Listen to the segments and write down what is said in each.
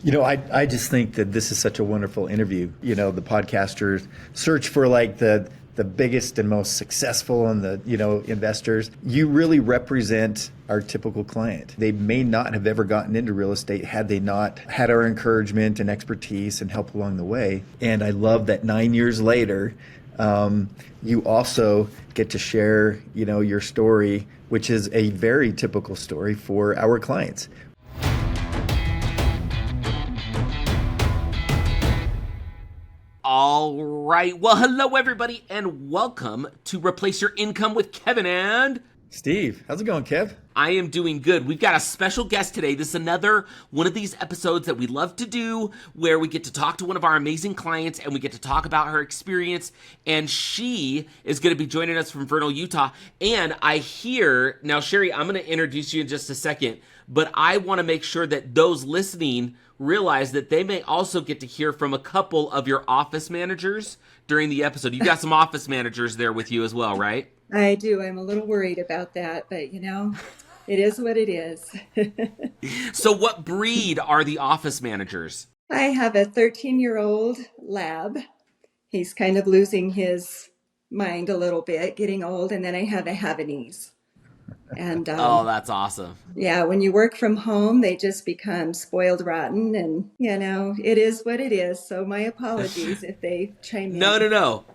I just think that this is such a wonderful interview. The podcasters search for like the biggest and most successful and the, investors. You really represent our typical client. They may not have ever gotten into real estate had they not had our encouragement and expertise and help along the way. And I love that 9 years later, you also get to share, your story, which is a very typical story for our clients. All right. Well, hello, everybody, and welcome to Replace Your Income with Kevin and Steve. How's it going, Kev? I am doing good. We've got a special guest today. This is another one of these episodes that we love to do where we get to talk to one of our amazing clients and we get to talk about her experience. And she is going to be joining us from Vernal, Utah. And I hear, now, Cheri, I'm going to introduce you in just a second, but I want to make sure that those listening realize that they may also get to hear from a couple of your office managers during the episode. You've got some office managers there with you as well, right? I do. I'm a little worried about that, but it is what it is. So what breed are the office managers? I have a 13-year-old lab. He's kind of losing his mind a little bit, getting old. And then I have a Havanese. And oh, that's awesome. Yeah, when you work from home, they just become spoiled rotten. And, it is what it is. So my apologies if they chime in. No.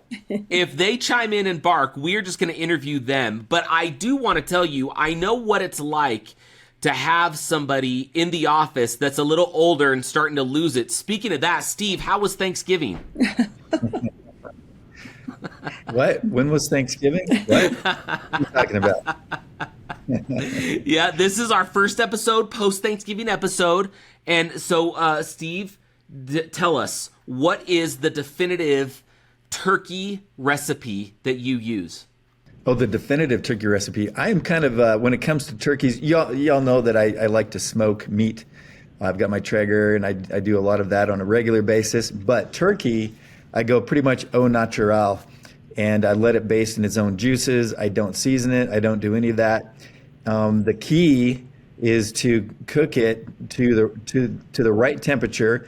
If they chime in and bark, we're just going to interview them. But I do want to tell you, I know what it's like to have somebody in the office that's a little older and starting to lose it. Speaking of that, Steve, how was Thanksgiving? What? When was Thanksgiving? What are you talking about? Yeah, this is our first episode, post-Thanksgiving episode. And so, Steve, tell us, what is the definitive turkey recipe that you use? Oh, the definitive turkey recipe. I am kind of, when it comes to turkeys, y'all know that I like to smoke meat. I've got my Traeger, and I do a lot of that on a regular basis. But turkey, I go pretty much au natural, and I let it baste in its own juices. I don't season it. I don't do any of that. The key is to cook it to the right temperature.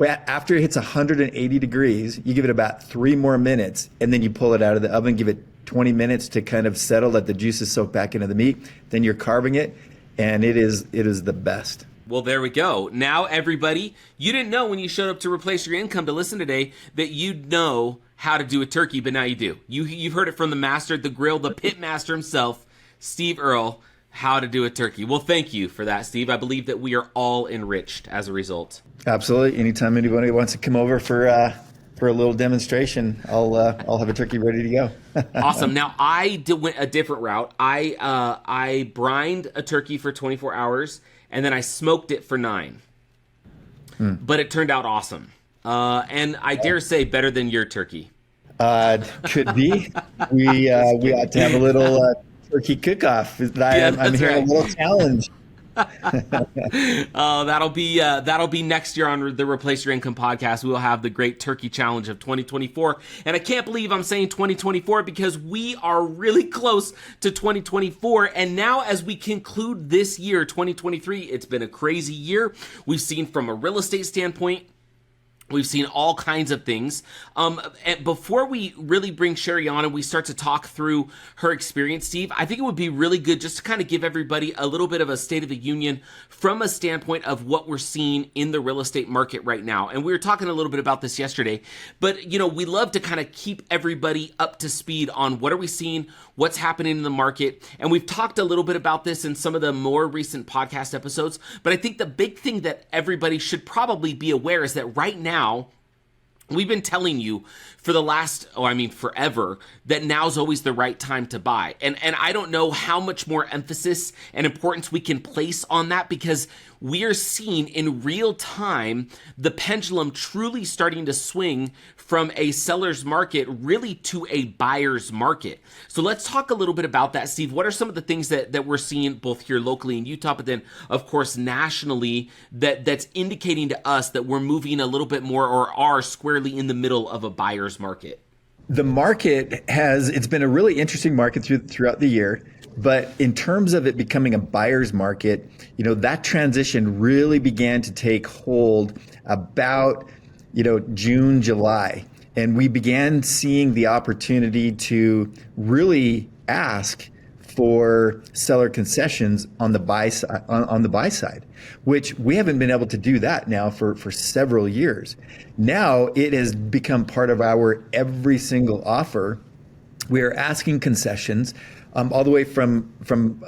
After it hits 180 degrees, you give it about 3 more minutes, and then you pull it out of the oven, give it 20 minutes to kind of settle, let the juices soak back into the meat. Then you're carving it, and it is the best. Well, there we go. Now, everybody, you didn't know when you showed up to Replace Your Income to listen today that you'd know how to do a turkey, but now you do. You've heard it from the master, the grill, the pit master himself, Steve Earle, how to do a turkey. Well, thank you for that, Steve. I believe that we are all enriched as a result. Absolutely. Anytime anybody wants to come over for a little demonstration, I'll have a turkey ready to go. Awesome. Now, went a different route. I brined a turkey for 24 hours, and then I smoked it for 9. But it turned out awesome. And I dare say better than your turkey. Could be. We ought to have a little turkey cook-off. I'm hearing a little challenge. That'll be next year on the Replace Your Income podcast. We will have the Great Turkey Challenge of 2024. And I can't believe I'm saying 2024 because we are really close to 2024. And now as we conclude this year, 2023, it's been a crazy year. We've seen from a real estate standpoint, we've seen all kinds of things. And before we really bring Cheri on and we start to talk through her experience, Steve, I think it would be really good just to kind of give everybody a little bit of a state of the union from a standpoint of what we're seeing in the real estate market right now. And we were talking a little bit about this yesterday, but we love to kind of keep everybody up to speed on what are we seeing, what's happening in the market. And we've talked a little bit about this in some of the more recent podcast episodes, but I think the big thing that everybody should probably be aware is that right now, we've been telling you for the last, forever, that now's always the right time to buy. And I don't know how much more emphasis and importance we can place on that because we are seeing in real time the pendulum truly starting to swing from a seller's market really to a buyer's market. So let's talk a little bit about that, Steve. What are some of the things that we're seeing both here locally in Utah, but then of course nationally that's indicating to us that we're moving a little bit more or are squarely in the middle of a buyer's market? The market it's been a really interesting market throughout the year. But in terms of it becoming a buyer's market, that transition really began to take hold about, June, July. And we began seeing the opportunity to really ask for seller concessions on the buy side, on the buy side, which we haven't been able to do that now for several years. Now it has become part of our every single offer. We are asking concessions all the way from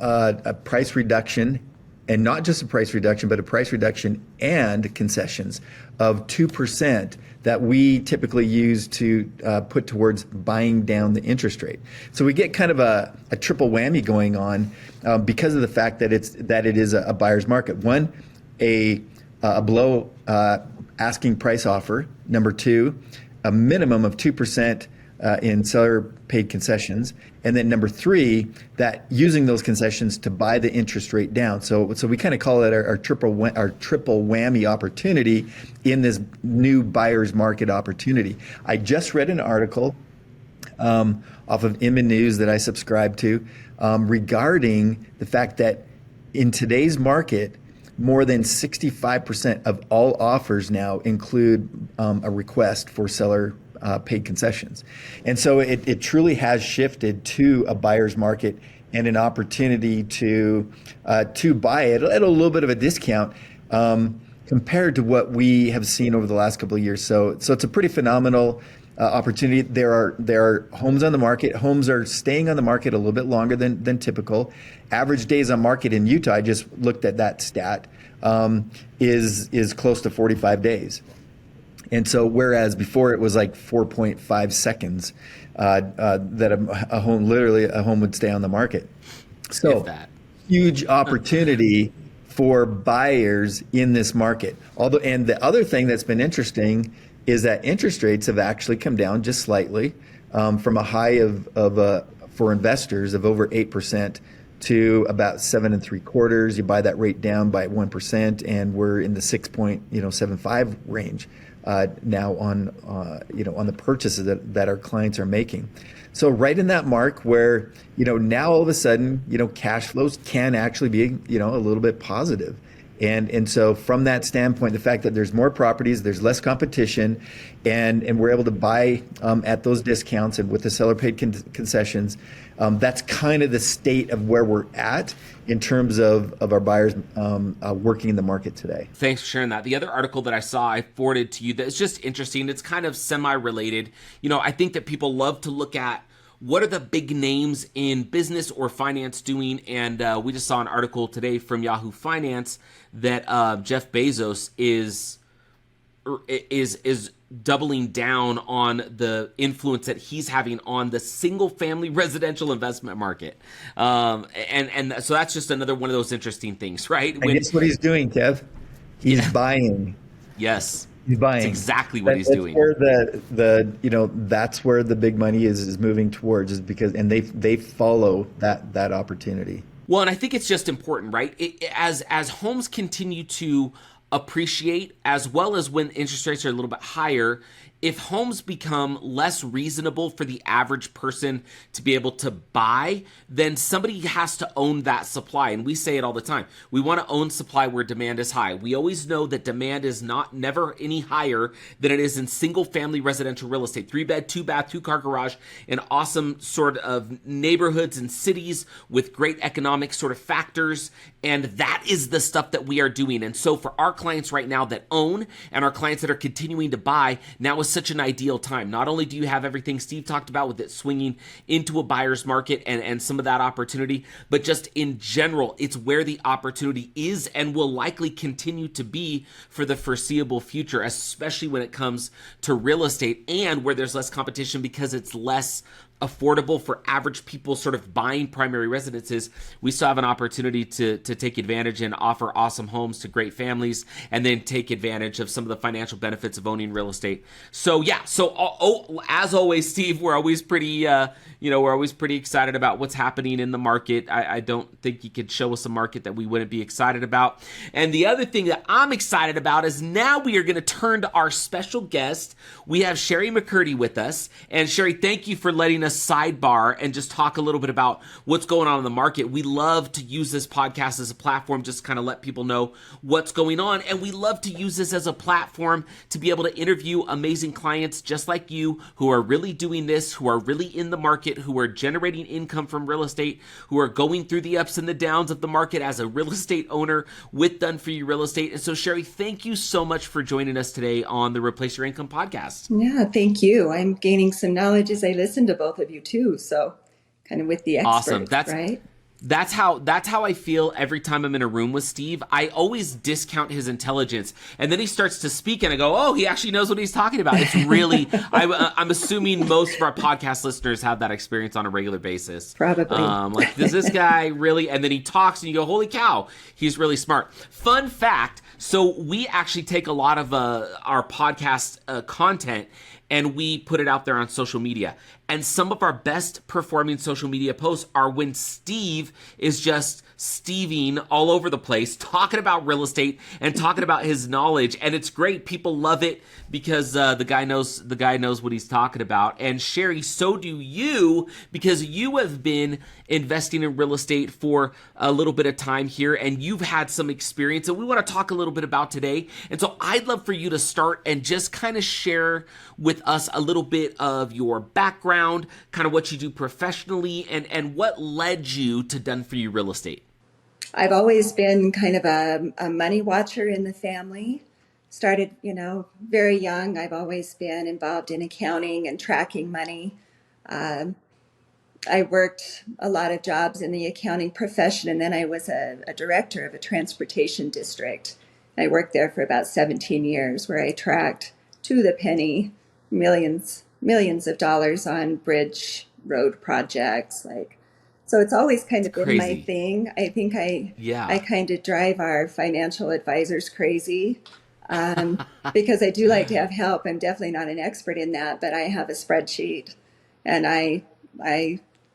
a price reduction, and not just a price reduction, but a price reduction and concessions of 2% that we typically use to put towards buying down the interest rate. So we get kind of a triple whammy going on because of the fact that it is a buyer's market. One, a below asking price offer. Number two, a minimum of 2% in seller paid concessions. And then number three, that using those concessions to buy the interest rate down. So we kind of call it our triple whammy opportunity in this new buyer's market opportunity. I just read an article off of Inman News that I subscribe to regarding the fact that in today's market, more than 65% of all offers now include a request for seller paid concessions. And so it truly has shifted to a buyer's market and an opportunity to buy it at a little bit of a discount compared to what we have seen over the last couple of years. So it's a pretty phenomenal opportunity. There are homes on the market. Homes are staying on the market a little bit longer than typical. Average days on market in Utah, I just looked at that stat, is close to 45 days. And so, whereas before it was like 4.5 seconds that a home would stay on the market. So, huge opportunity for buyers in this market. And the other thing that's been interesting is that interest rates have actually come down just slightly from a high for investors of over 8% to about 7 3/4. You buy that rate down by 1%, and we're in the 6.75 range now on the purchases that our clients are making. So right in that mark where now all of a sudden cash flows can actually be a little bit positive. And so from that standpoint, the fact that there's more properties, there's less competition, and we're able to buy at those discounts and with the seller paid concessions, that's kind of the state of where we're at in terms of our buyers working in the market today. Thanks for sharing that. The other article that I saw, I forwarded to you, that's just interesting. It's kind of semi-related. I think that people love to look at what are the big names in business or finance doing? And we just saw an article today from Yahoo Finance that Jeff Bezos is doubling down on the influence that he's having on the single-family residential investment market. And so that's just another one of those interesting things, right? And guess what he's doing, Kev? He's buying. Yes. He's buying. That's exactly what he's doing. Where that's where the big money is moving towards, is because they follow that opportunity. Well, and I think it's just important, right? As homes continue to appreciate, as well as when interest rates are a little bit higher, if homes become less reasonable for the average person to be able to buy, then somebody has to own that supply. And we say it all the time. We want to own supply where demand is high. We always know that demand is never any higher than it is in single family residential real estate. 3-bed, 2-bath, 2-car garage in awesome sort of neighborhoods and cities with great economic sort of factors. And that is the stuff that we are doing. And so for our clients right now that own, and our clients that are continuing to buy, now is such an ideal time. Not only do you have everything Steve talked about with it swinging into a buyer's market and some of that opportunity, but just in general, it's where the opportunity is and will likely continue to be for the foreseeable future, especially when it comes to real estate and where there's less competition because it's less affordable for average people sort of buying primary residences. We still have an opportunity to take advantage and offer awesome homes to great families, and then take advantage of some of the financial benefits of owning real estate. So yeah, as always, Steve, we're always pretty excited about what's happening in the market. I don't think you could show us a market that we wouldn't be excited about. And the other thing that I'm excited about is now we are going to turn to our special guest. We have Cheri McCurdy with us, and Cheri, thank you for letting us sidebar and just talk a little bit about what's going on in the market. We love to use this podcast as a platform, just kind of let people know what's going on. And we love to use this as a platform to be able to interview amazing clients just like you who are really doing this, who are really in the market, who are generating income from real estate, who are going through the ups and the downs of the market as a real estate owner with Done For You Real Estate. And so, Cheri, thank you so much for joining us today on the Replace Your Income podcast. Yeah, thank you. I'm gaining some knowledge as I listen to both of you too. So kind of with the experts, awesome. right? That's how I feel every time I'm in a room with Steve. I always discount his intelligence, and then he starts to speak, and I go, "Oh, he actually knows what he's talking about." It's really, I'm assuming most of our podcast listeners have that experience on a regular basis. Probably. Like, does this guy really? And then he talks, and you go, "Holy cow, he's really smart." Fun fact: so we actually take a lot of our podcast content, and we put it out there on social media. And some of our best performing social media posts are when Steve is just Steving all over the place, talking about real estate and talking about his knowledge. And it's great. People love it because the guy knows what he's talking about. And Cheri, so do you, because you have been investing in real estate for a little bit of time here, and you've had some experience that we want to talk a little bit about today. And so I'd love for you to start and just kind of share with us a little bit of your background, kind of what you do professionally, and what led you to Done For You Real Estate. I've always been kind of a money watcher in the family. Started, very young. I've always been involved in accounting and tracking money. I worked a lot of jobs in the accounting profession, and then I was a director of a transportation district. I worked there for about 17 years, where I tracked to the penny millions of dollars on bridge road projects. So it's always kind of been my thing. I think I kind of drive our financial advisors crazy because I do like to have help. I'm definitely not an expert in that, but I have a spreadsheet, and I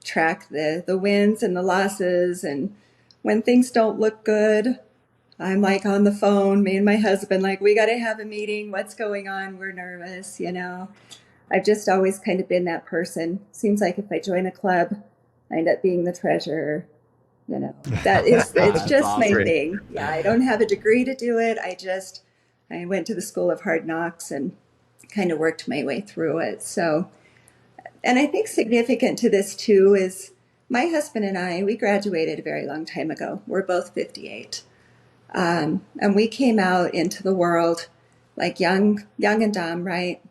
track the wins and the losses. And when things don't look good, I'm like on the phone, me and my husband, like, we got to have a meeting. What's going on? We're nervous, I've just always kind of been that person. Seems like if I join a club, I end up being the treasurer. It's just awesome. my thing. Yeah, I don't have a degree to do it. I went to the School of Hard Knocks and kind of worked my way through it. So, and I think significant to this too is my husband and I, we graduated a very long time ago. We're both 58. And we came out into the world like young and dumb, right?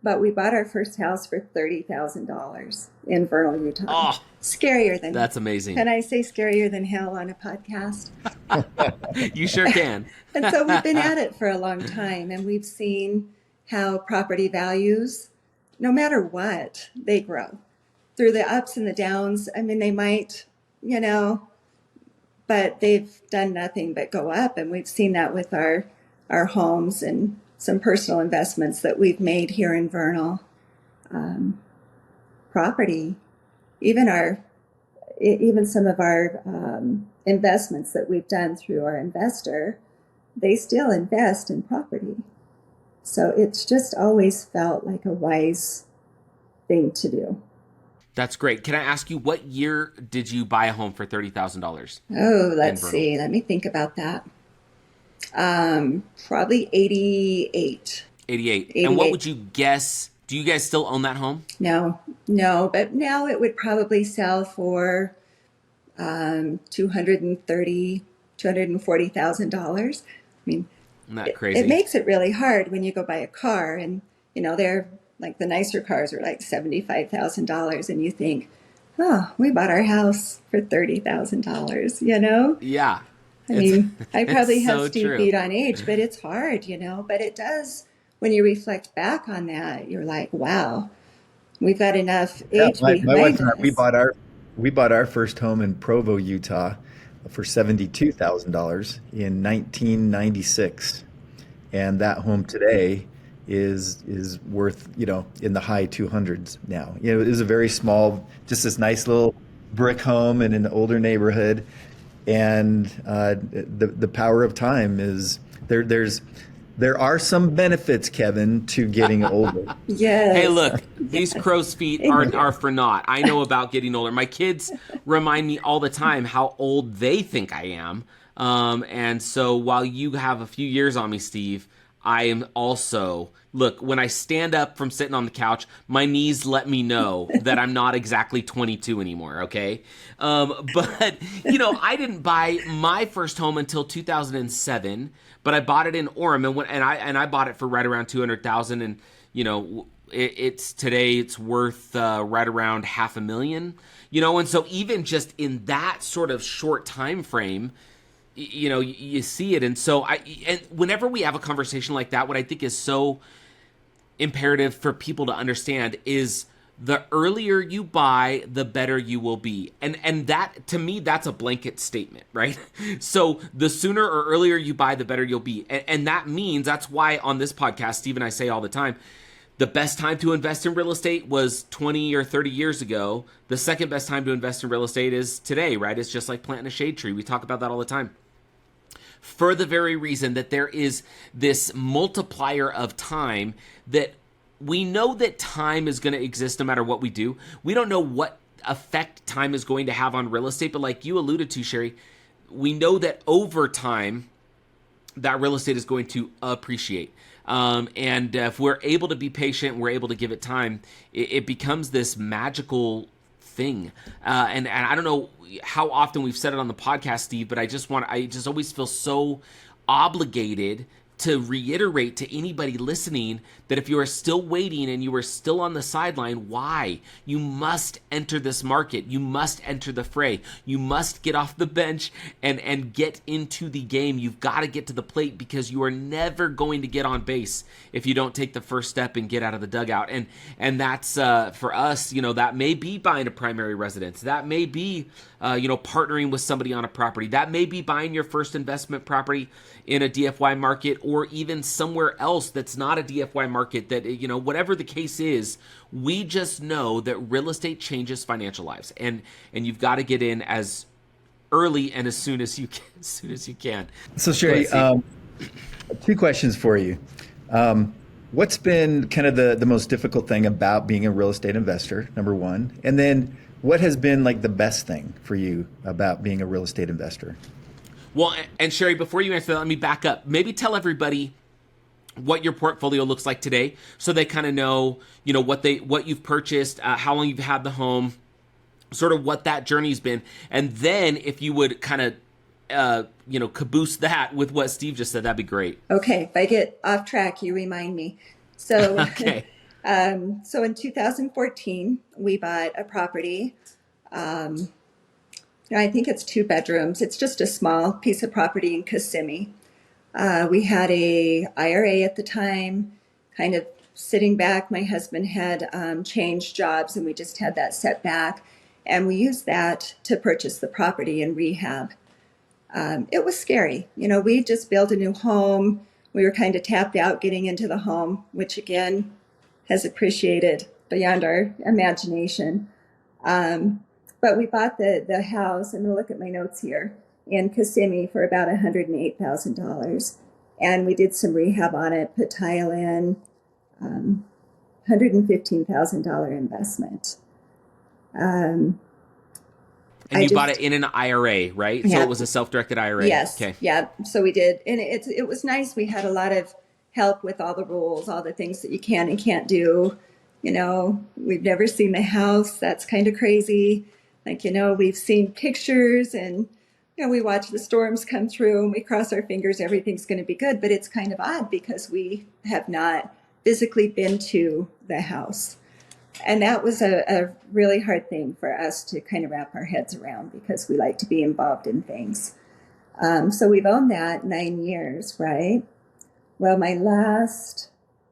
But we bought our first house for $30,000 in Vernal, Utah. Oh, scarier than that's amazing. Can I say scarier than hell on a podcast? You sure can. And so we've been at it for a long time, and we've seen how property values, no matter what, they grow through the ups and the downs. I mean, they might, but they've done nothing but go up. And we've seen that with our homes and some personal investments that we've made here in Vernal. Property, even some of our investments that we've done through our investor, they still invest in property. So it's just always felt like a wise thing to do. That's great. Can I ask you, what year did you buy a home for $30,000? Oh, let's see. Let me think about that. Probably 88. 88. And what would you guess? Do you guys still own that home? No, but now it would probably sell for $240,000. I mean, Isn't that crazy? It makes it really hard when you go buy a car, and they're like, the nicer cars are like $75,000, and you think, oh, we bought our house for $30,000. Yeah. I mean, I probably have so steep true. feet on age, but it's hard, but it does, when you reflect back on that, you're like, wow, we've got enough age behind my wife and us. I, we bought our first home in Provo, Utah for $72,000 in 1996. And that home today is worth, in the high 200s now. It was a very small, just this nice little brick home in an older neighborhood. And the power of time is there's There are some benefits, Kevin, to getting older. Yes. Hey, look, these crow's feet are for naught. I know about getting older. My kids remind me all the time how old they think I am. And so while you have a few years on me, Steve, I am also, look, when I stand up from sitting on the couch, my knees let me know that I'm not exactly 22 anymore, okay? But, I didn't buy my first home until 2007, but I bought it in Orem, and I bought it for right around 200,000, and, it's today it's worth right around $500,000, and so even just in that sort of short time frame, you see it. And so and whenever we have a conversation like that, what I think is so imperative for people to understand is the earlier you buy, the better you will be. And that, to me, that's a blanket statement, right? So the sooner or earlier you buy, the better you'll be. And that means, that's why on this podcast, Steve and I say all the time, the best time to invest in real estate was 20 or 30 years ago. The second best time to invest in real estate is today, right? It's just like planting a shade tree. We talk about that all the time. For the very reason that there is this multiplier of time, that we know that time is going to exist no matter what we do. We don't know what effect time is going to have on real estate, but like you alluded to, Cheri, we know that over time, that real estate is going to appreciate. And if we're able to be patient, we're able to give it time, it becomes this magical thing. And I don't know how often we've said it on the podcast, Steve, but I just always feel so obligated to reiterate to anybody listening that if you are still waiting and you are still on the sideline, why? You must enter this market. You must enter the fray. You must get off the bench and get into the game. You've got to get to the plate, because you are never going to get on base if you don't take the first step and get out of the dugout. And that's for us, that may be buying a primary residence. That may be partnering with somebody on a property. That may be buying your first investment property in a DFY market, or even somewhere else that's not a DFY market. That, whatever the case is, we just know that real estate changes financial lives, and you've got to get in as early and as soon as you can. So, Cheri, two questions for you. What's been kind of the most difficult thing about being a real estate investor, number one? And then what has been like the best thing for you about being a real estate investor? Well, and Cheri, before you answer that, let me back up. Maybe tell everybody what your portfolio looks like today, so they kind of know, what you've purchased, how long you've had the home, sort of what that journey's been. And then if you would kind of, caboose that with what Steve just said, that'd be great. Okay. If I get off track, you remind me. So, okay. So in 2014, we bought a property. I think it's 2 bedrooms. It's just a small piece of property in Kissimmee. We had a IRA at the time, kind of sitting back. My husband had changed jobs, and we just had that setback. And we used that to purchase the property and rehab. It was scary. We just built a new home. We were kind of tapped out getting into the home, which again has appreciated beyond our imagination. But we bought the house, I'm going to look at my notes here, in Kissimmee for about $108,000. And we did some rehab on it, put tile in, $115,000 investment. And you bought it in an IRA, right? Yeah. So it was a self-directed IRA. Yes. Okay. Yeah. So we did. And it was nice. We had a lot of help with all the rules, all the things that you can and can't do. We've never seen the house. That's kind of crazy. We've seen pictures, and, we watch the storms come through, and we cross our fingers everything's going to be good. But it's kind of odd because we have not physically been to the house. And that was a really hard thing for us to kind of wrap our heads around, because we like to be involved in things. So we've owned that 9 years, right? Well, my last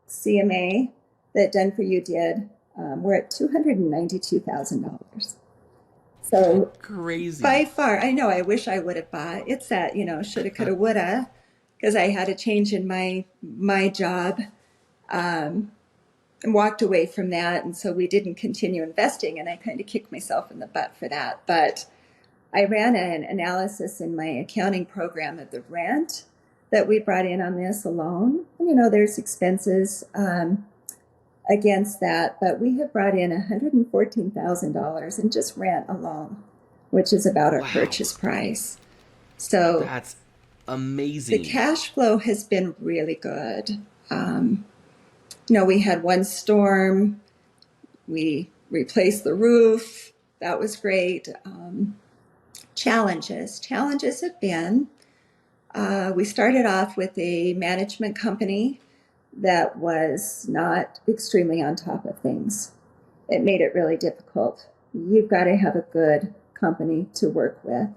CMA that Done For You did, we're at $292,000. So crazy. By far, I know, I wish I would have bought. It's that, shoulda, coulda, woulda, because I had a change in my job. And walked away from that. And so we didn't continue investing, and I kind of kicked myself in the butt for that. But I ran an analysis in my accounting program of the rent that we brought in on this alone. And, you know, there's expenses against that, but we have brought in $114,000 in just rent alone, which is about our Wow. purchase price. So That's amazing. the cash flow has been really good. You know, we had one storm, we replaced the roof. That was great. Challenges have been, we started off with a management company that was not extremely on top of things. It made it really difficult. You've got to have a good company to work with.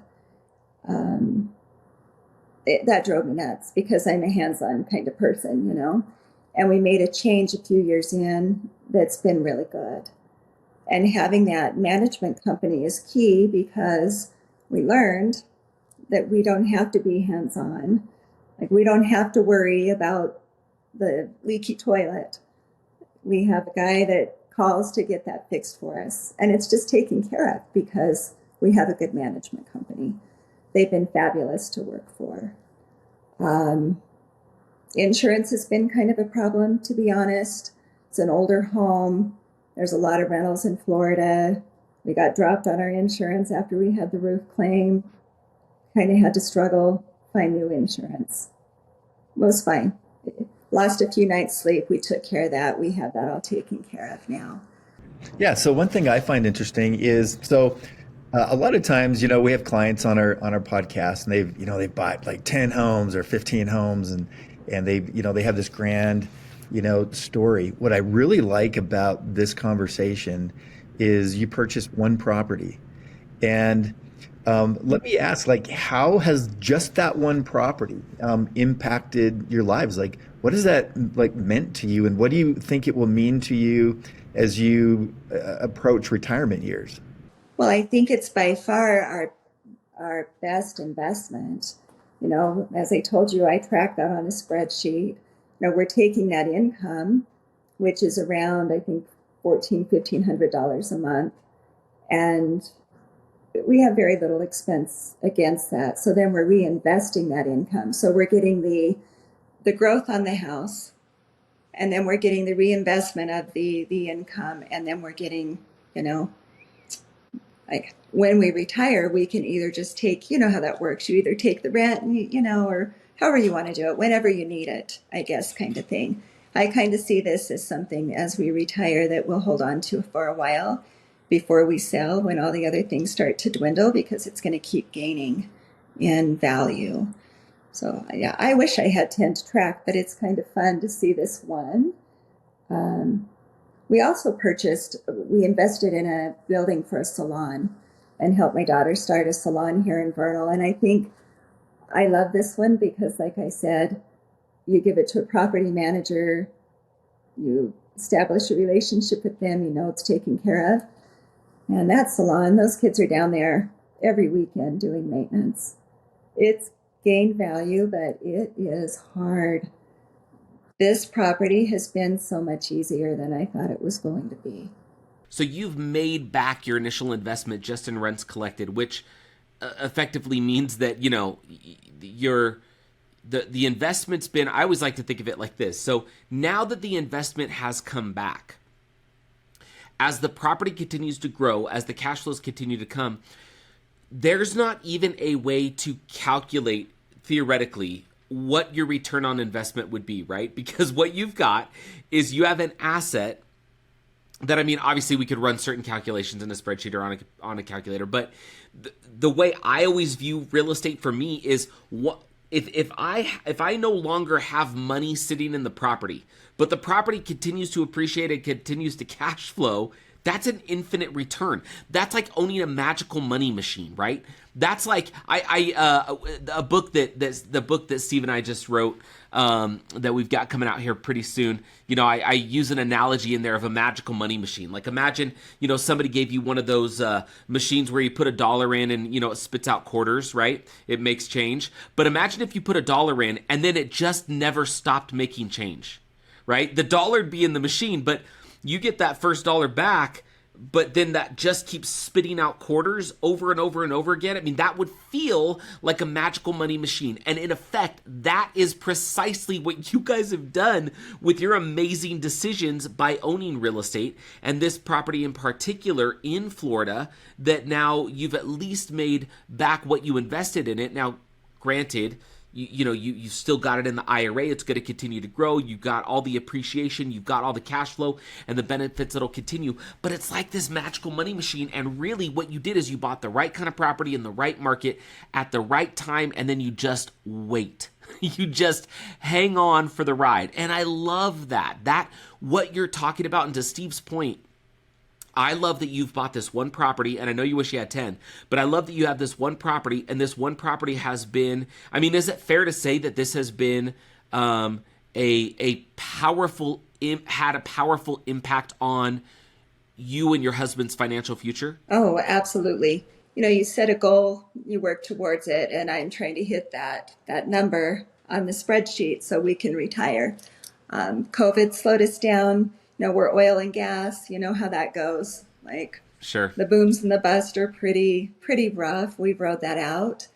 That drove me nuts because I'm a hands-on kind of person, you know. And we made a change a few years in that's been really good. And having that management company is key because we learned that we don't have to be hands-on. Like, we don't have to worry about the leaky toilet. We have a guy that calls to get that fixed for us. And it's just taken care of because we have a good management company. They've been fabulous to work for. Insurance has been kind of a problem, to be honest. It's an older home. There's a lot of rentals in Florida. We got dropped on our insurance after we had the roof claim. Kind of had to struggle, find new insurance. It was fine. Lost a few nights' sleep. We took care of that. We have that all taken care of now. Yeah. So one thing I find interesting is a lot of times, you know, we have clients on our podcast, and they've bought like 10 homes or 15 homes, and they have this grand, you know, story. What I really like about this conversation is you purchased one property, and let me ask, like, how has just that one property impacted your lives? Like, what has that like meant to you, and what do you think it will mean to you as you approach retirement years? Well, I think it's by far our best investment. You know, as I told you, I track that on a spreadsheet. You know, we're taking that income, which is around, I think, $1,500 a month, and we have very little expense against that. So then we're reinvesting that income. So we're getting the growth on the house, and then we're getting the reinvestment of the income, and then we're getting, you know, like when we retire, we can either just take, you know how that works. You either take the rent, and you know, or however you want to do it, whenever you need it, I guess, kind of thing. I kind of see this as something as we retire that we'll hold on to for a while before we sell when all the other things start to dwindle, because it's going to keep gaining in value. So yeah, I wish I had 10 to track, but it's kind of fun to see this one. We also we invested in a building for a salon and helped my daughter start a salon here in Vernal. And I think I love this one because, like I said, you give it to a property manager, you establish a relationship with them, you know it's taken care of. And that salon, those kids are down there every weekend doing maintenance. It's gained value, but it is hard. This property has been so much easier than I thought it was going to be. So you've made back your initial investment just in rents collected, which effectively means that, you know, the investment's been, I always like to think of it like this. So now that the investment has come back, as the property continues to grow, as the cash flows continue to come, there's not even a way to calculate theoretically what your return on investment would be, right? Because what you've got is you have an asset that, I mean, obviously we could run certain calculations in a spreadsheet or on a calculator, but the way I always view real estate for me is what if I no longer have money sitting in the property, but the property continues to appreciate and continues to cash flow, that's an infinite return. That's like owning a magical money machine, right? That's like a book the book that Steve and I just wrote that we've got coming out here pretty soon. You know, I use an analogy in there of a magical money machine. Like, imagine, you know, somebody gave you one of those machines where you put $1 in and, you know, it spits out quarters, right? It makes change. But imagine if you put $1 in and then it just never stopped making change, right? The dollar would be in the machine, but you get that first dollar back, but then that just keeps spitting out quarters over and over and over again. I mean, that would feel like a magical money machine. And in effect, that is precisely what you guys have done with your amazing decisions by owning real estate, and this property in particular in Florida, that now you've at least made back what you invested in it. Now, granted, you still got it in the IRA. It's going to continue to grow. You've got all the appreciation. You've got all the cash flow and the benefits that'll continue. But it's like this magical money machine. And really what you did is you bought the right kind of property in the right market at the right time. And then you just wait. You just hang on for the ride. And I love that what you're talking about. And to Steve's point, I love that you've bought this one property, and I know you wish you had 10, but I love that you have this one property, and this one property has been, I mean, is it fair to say that this has been a powerful, had a powerful impact on you and your husband's financial future? Oh, absolutely. You set a goal, you work towards it, and I'm trying to hit that number on the spreadsheet so we can retire. COVID slowed us down. We're oil and gas. You know how that goes. Like, sure, the booms and the busts are pretty rough. We rode that out.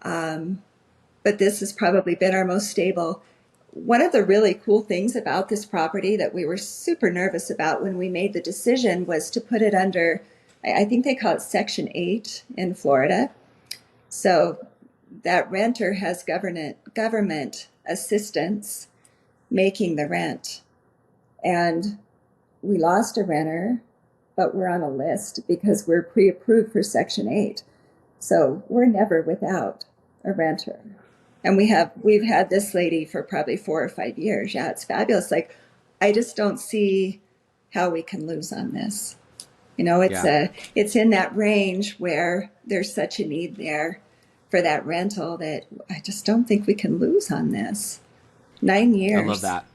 But this has probably been our most stable. One of the really cool things about this property that we were super nervous about when we made the decision was to put it under, I think they call it Section 8 in Florida. So that renter has government assistance making the rent. And we lost a renter, but we're on a list because we're pre-approved for Section 8. So we're never without a renter. And we've had this lady for probably 4 or 5 years. Yeah, it's fabulous. Like, I just don't see how we can lose on this. It's in that range where there's such a need there for that rental that I just don't think we can lose on this. 9 years. I love that.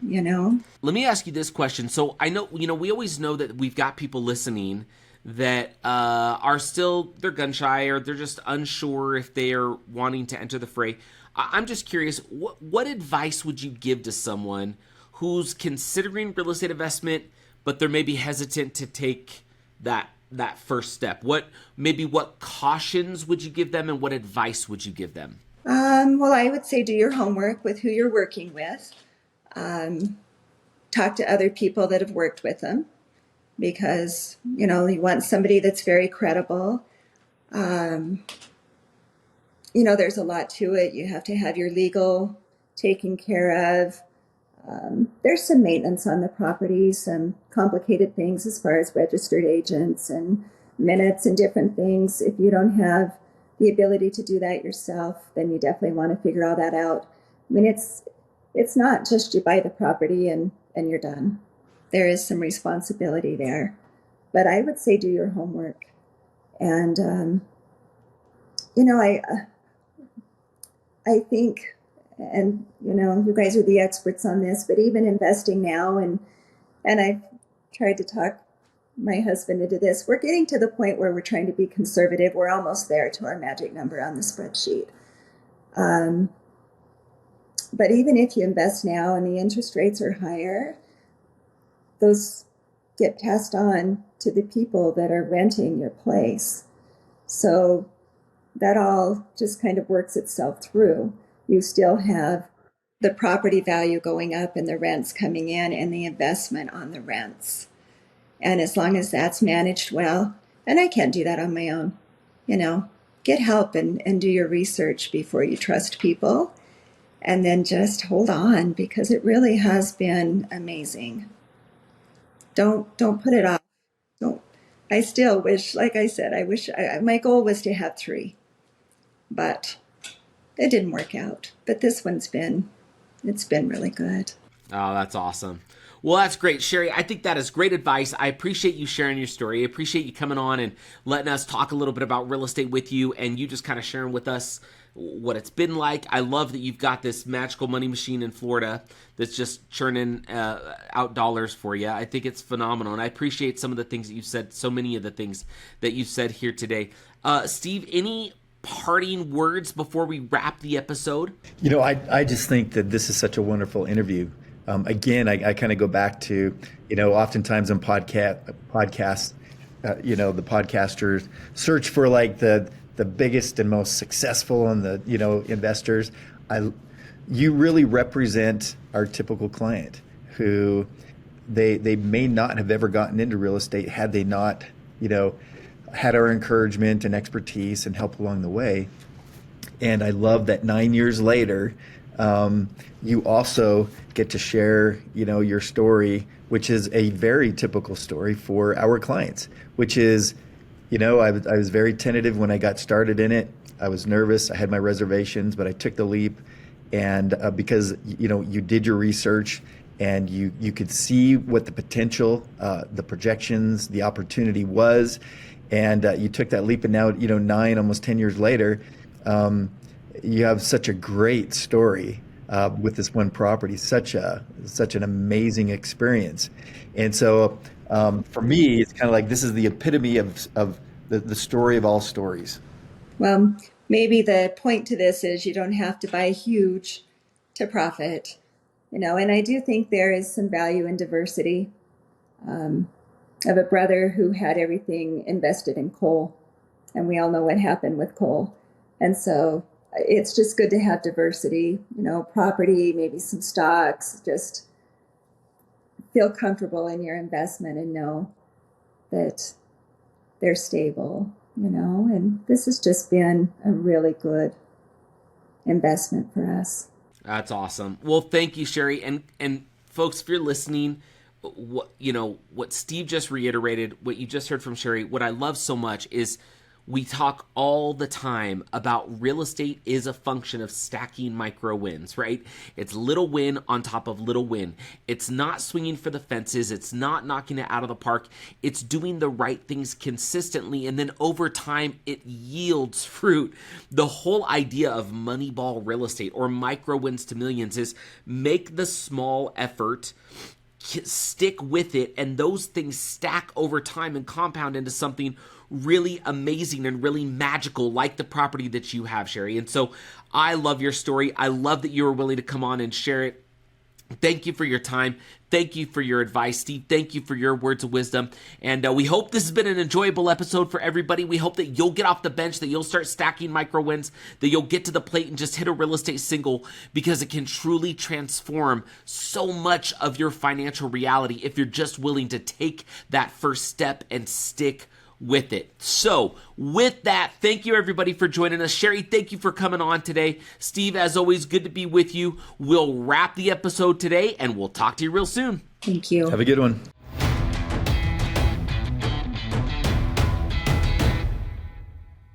Let me ask you this question. So I know, we always know that we've got people listening that are still, they're gun shy, or they're just unsure if they are wanting to enter the fray. I'm just curious, what advice would you give to someone who's considering real estate investment, but they're maybe hesitant to take that first step? What cautions would you give them, and what advice would you give them? Well, I would say do your homework with who you're working with. Talk to other people that have worked with them, because, you want somebody that's very credible. There's a lot to it. You have to have your legal taken care of. There's some maintenance on the property, some complicated things as far as registered agents and minutes and different things. If you don't have the ability to do that yourself, then you definitely want to figure all that out. I mean, it's not just you buy the property and you're done. There is some responsibility there. But I would say do your homework. And, I think, and, you guys are the experts on this, but even investing now, and I've tried to talk my husband into this, we're getting to the point where we're trying to be conservative. We're almost there to our magic number on the spreadsheet. But even if you invest now and the interest rates are higher, those get passed on to the people that are renting your place. So that all just kind of works itself through. You still have the property value going up and the rents coming in and the investment on the rents. And as long as that's managed well, and I can't do that on my own, get help and do your research before you trust people. And then just hold on, because it really has been amazing. Don't put it off. I still wish, like I said, my goal was to have 3, but it didn't work out. But this one's been really good. Oh, that's awesome. Well, that's great, Cheri. I think that is great advice. I appreciate you sharing your story. I appreciate you coming on and letting us talk a little bit about real estate with you, and you just kind of sharing with us what it's been like. I love that you've got this magical money machine in Florida that's just churning out dollars for you. I think it's phenomenal, and I appreciate some of the things that you've said, so many of the things that you've said here today. Steve, any parting words before we wrap the episode? I just think that this is such a wonderful interview. Again, I kind of go back to, oftentimes on podcasts, the podcasters search for like the biggest and most successful and the, investors. You really represent our typical client who they may not have ever gotten into real estate had they not, had our encouragement and expertise and help along the way. And I love that 9 years later, you also get to share, your story, which is a very typical story for our clients, which is, I was very tentative when I got started in it. I was nervous. I had my reservations, but I took the leap. And because, you did your research and you could see what the potential, the projections, the opportunity was. And you took that leap. And now, 9, almost 10 years later, you have such a great story with this one property, such an amazing experience. And so for me, it's kind of like this is the epitome of the story of all stories. Well, maybe the point to this is you don't have to buy huge to profit, and I do think there is some value in diversity. I have a brother who had everything invested in coal, and we all know what happened with coal. And so it's just good to have diversity, property, maybe some stocks, just feel comfortable in your investment and know that they're stable, and this has just been a really good investment for us. That's awesome. Well, thank you, Cheri. And folks, if you're listening, what Steve just reiterated, what you just heard from Cheri, what I love so much is we talk all the time about real estate is a function of stacking micro wins, right? It's little win on top of little win. It's not swinging for the fences. It's not knocking it out of the park. It's doing the right things consistently. And then over time, it yields fruit. The whole idea of Moneyball real estate or micro wins to millions is make the small effort, stick with it, and those things stack over time and compound into something really amazing and really magical, like the property that you have, Cheri. And so I love your story. I love that you were willing to come on and share it. Thank you for your time. Thank you for your advice, Steve. Thank you for your words of wisdom. And we hope this has been an enjoyable episode for everybody. We hope that you'll get off the bench, that you'll start stacking micro wins, that you'll get to the plate and just hit a real estate single, because it can truly transform so much of your financial reality if you're just willing to take that first step and stick with it. So with that, thank you everybody for joining us. Cheri, thank you for coming on today. Steve, as always, good to be with you. We'll wrap the episode today and we'll talk to you real soon. Thank you. Have a good one.